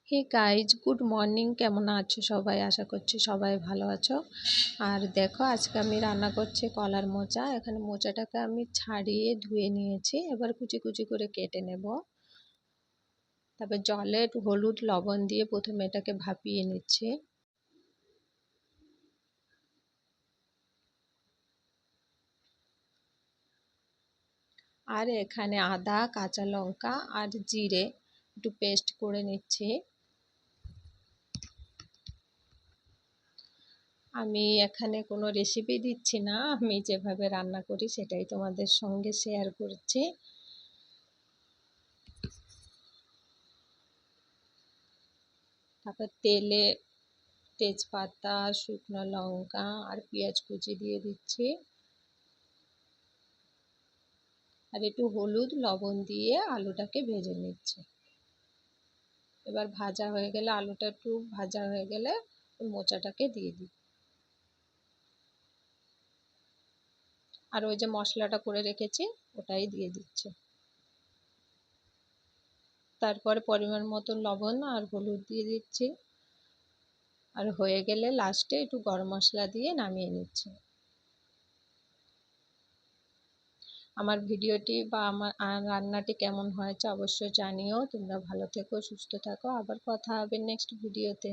Hey guys, good morning. কেমন আছো সবাই? আশা করছি সবাই ভালো আছো। আর দেখো, আজকে আমি রান্না করছি কলার মোচা। এখানে মোচাটাকে আমি ছাড়িয়ে ধুয়ে নিয়েছি, এবার কুচি কুচি করে কেটে নেব। তারপর জলে একটু হলুদ লবণ দিয়ে প্রথমে এটাকে ভাপিয়ে নিচ্ছি। আর এখানে আদা, কাঁচা লঙ্কা আর জিরে একটু পেস্ট করে নিচ্ছি। আমি এখানে কোনো রেসিপি দিচ্ছি না, আমি যেভাবে রান্না করি সেটাই তোমাদের সঙ্গে শেয়ার করছি। তারপর তেলে তেজপাতা, শুকনো লঙ্কা আর পেঁয়াজ কুচি দিয়ে দিচ্ছি, আর একটু হলুদ লবণ দিয়ে আলুটাকে ভেজে নিচ্ছি। এবার ভাজা হয়ে গেলে, আলুটা একটু ভাজা হয়ে গেলে মোচাটাকে দিয়ে দিই। আর ওই যে মশলাটা করে রেখেছি ওটাই দিয়ে দিচ্ছি। তারপরে পরিমাণ মতো লবণ আর হলুদ দিয়ে দিচ্ছি। আর হয়ে গেলে লাস্টে একটু গরম মশলা দিয়ে নামিয়ে নিচ্ছি। আমার ভিডিওটি বা আমার রান্নাটি কেমন হয়েছে অবশ্যই জানিও। তোমরা ভালো থেকো, সুস্থ থাকো। আবার কথা হবে নেক্সট ভিডিওতে।